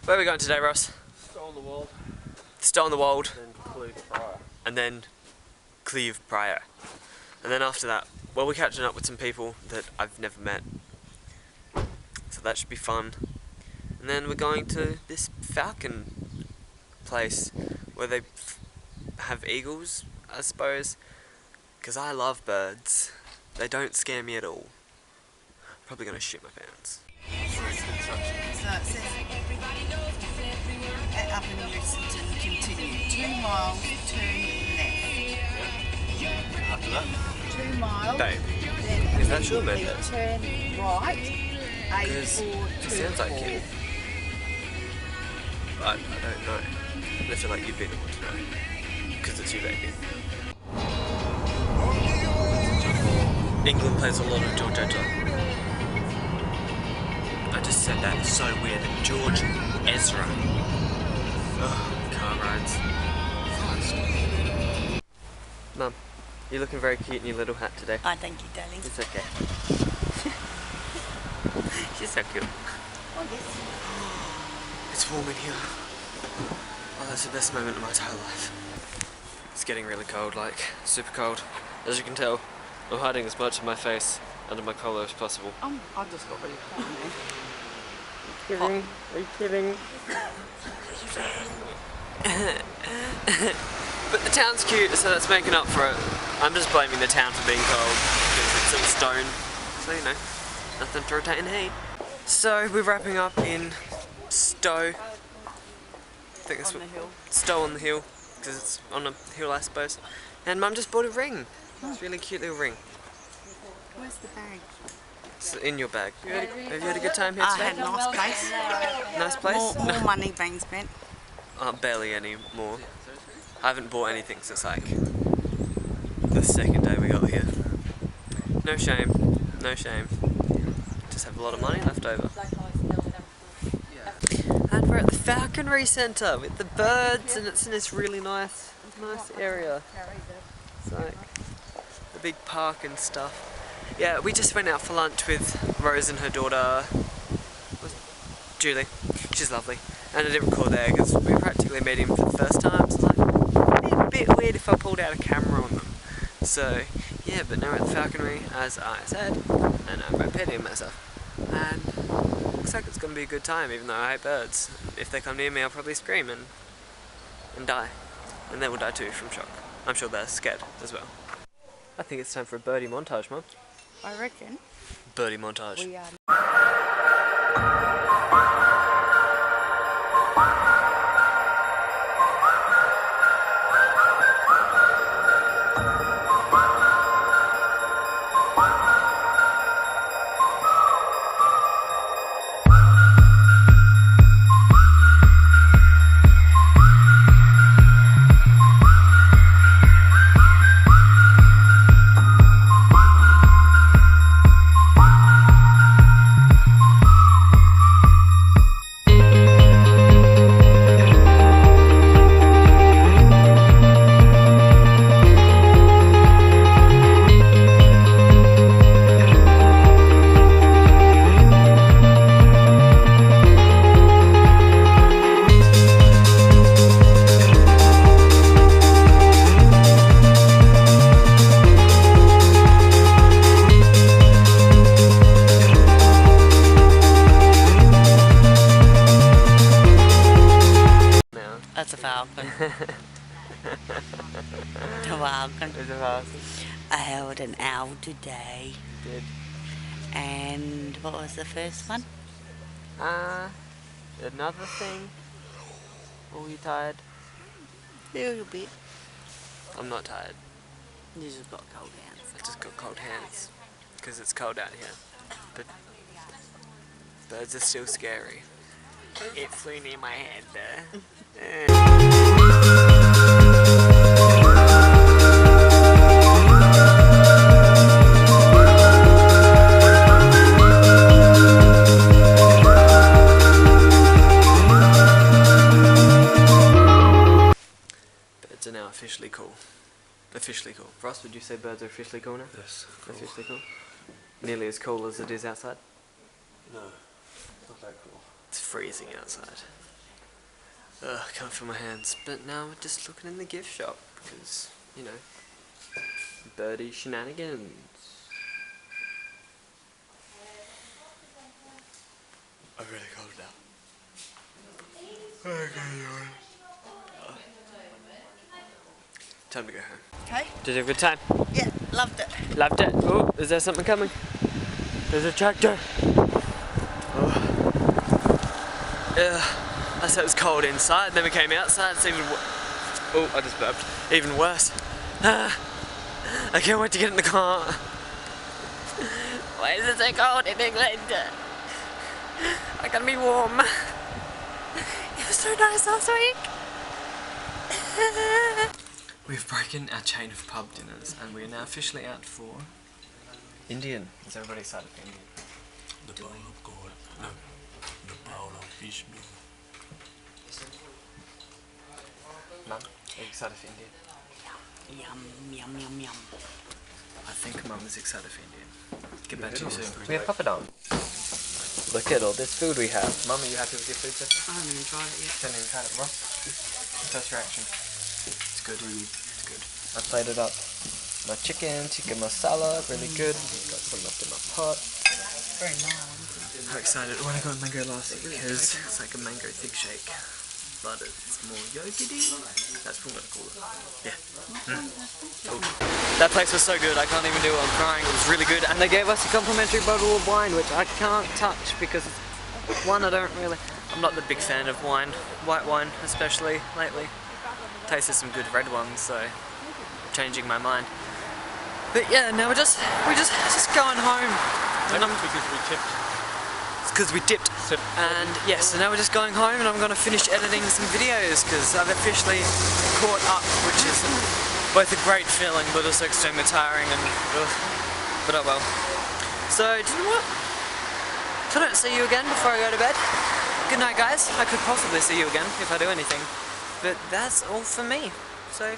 Where are we going today, Ross? Stow on the Wold. Stow on the Wold. Then Cleve Prior. And then Cleve Prior. And then after that, well, we're catching up with some people that I've never met. So that should be fun. And then we're going to this falcon place where they have eagles, I suppose. Because I love birds. They don't scare me at all. Probably going to shit my pants. So it says at up in Newsington, continue 2 miles, turn left. After that? 2 miles. Babe, Then is that sure, man? turn right. Because it sounds like it. But I don't know. I feel like you'd be the one to know. Because it's you, baby. England plays a lot of George Ezra. I just said that, it's so weird. George Ezra. Ugh, car rides. Fast. Mum, you're looking very cute in your little hat today. Oh, thank you, darling. It's okay. She's so cute. Oh, yes. It's warm in here. Oh, that's the best moment of my entire life. It's getting really cold, like, super cold. As you can tell, I'm hiding as much of my face under my collar as possible. I just got really cold, man. Kidding? Are you kidding? But the town's cute, so that's making up for it. I'm just blaming the town for being cold because it's in stone. So, you know, nothing to retain heat. So, we're wrapping up in Stow. I think that's On the hill. Stow on the hill, because it's on a hill, I suppose. And Mum just bought a ring. It's a really cute little ring. Where's the bag? It's in your bag. Have you had a good time here I today? had a nice place. Nice place? More money being spent. Barely any more. I haven't bought anything since like the second day we got here. No shame, no shame. Just have a lot of money left over. And we're at the Falconry Centre with the birds, and it's in this really nice area. It's like the big park and stuff. Yeah, we just went out for lunch with Rose and her daughter, Julie. She's lovely. And I didn't record there because we practically met him for the first time, so it's like, it'd be a bit weird if I pulled out a camera on them. So, yeah, but now we're at the Falconry, as I said, and I'm repeating myself. And looks like it's going to be a good time, even though I hate birds. If they come near me, I'll probably scream and die. And they will die too from shock. I'm sure they're scared as well. I think it's time for a birdie montage, Mum. I reckon. Birdie montage. We are. That's a falcon. The falcon. It's a falcon. I held an owl today. Did. And what was the first one? Another thing. Are you tired? A little bit. I'm not tired. You just got cold hands. I just got cold hands. Because it's cold out here. But birds are still scary. It flew near my head there. Birds are now officially cool. Officially cool. Ross, would you say birds are officially cool now? Yes. Cool. Officially cool? Nearly as cool as it is outside? No, not that cool. It's freezing outside. Ugh, I can't feel my hands. But now we're just looking in the gift shop because, you know, birdie shenanigans. I'm really cold now. Time to go home. Okay? Did you have a good time? Yeah, loved it. Loved it. Oh, is there something coming? There's a tractor. Oh. I said it was cold inside, then we came outside, it's even oh, I just burped. Even worse. I can't wait to get in the car. Why is it so cold in England? I gotta be warm. It was so nice last week. We've broken our chain of pub dinners and we are now officially out for Indian. Is everybody excited for Indian? The bowl of gold. No. The bowl of fish meal. Mum, are you excited for Indian? Yum, yum, yum, yum. I think Mum is excited for Indian. Get back to you soon. We have papadon. Look at all this food we have. Mum, are you happy with your food so far? I haven't even tried it yet. Haven't even tried it, Ross. First reaction. It's good. It's good. I plated up my chicken, tikka masala, really good. Got some left in my pot. Very mild. I'm excited when I got mango last week because it's like a mango thick shake. But it's more yogurty. That's what I'm gonna call it. Yeah. Cool. That place was so good, I can't even do it, I'm crying. It was really good. And they gave us a complimentary bottle of wine, which I can't touch because one, I'm not the big fan of wine. White wine, especially lately. Tasted some good red ones, so changing my mind. But yeah, now we're just going home. And Because we tipped. it's because we dipped. And yeah, so now we're just going home and I'm going to finish editing some videos because I've officially caught up, which is both a great feeling but also extremely tiring and ugh. But oh well. So, do you know what? If I don't see you again before I go to bed, good night guys. I could possibly see you again if I do anything. But that's all for me. So,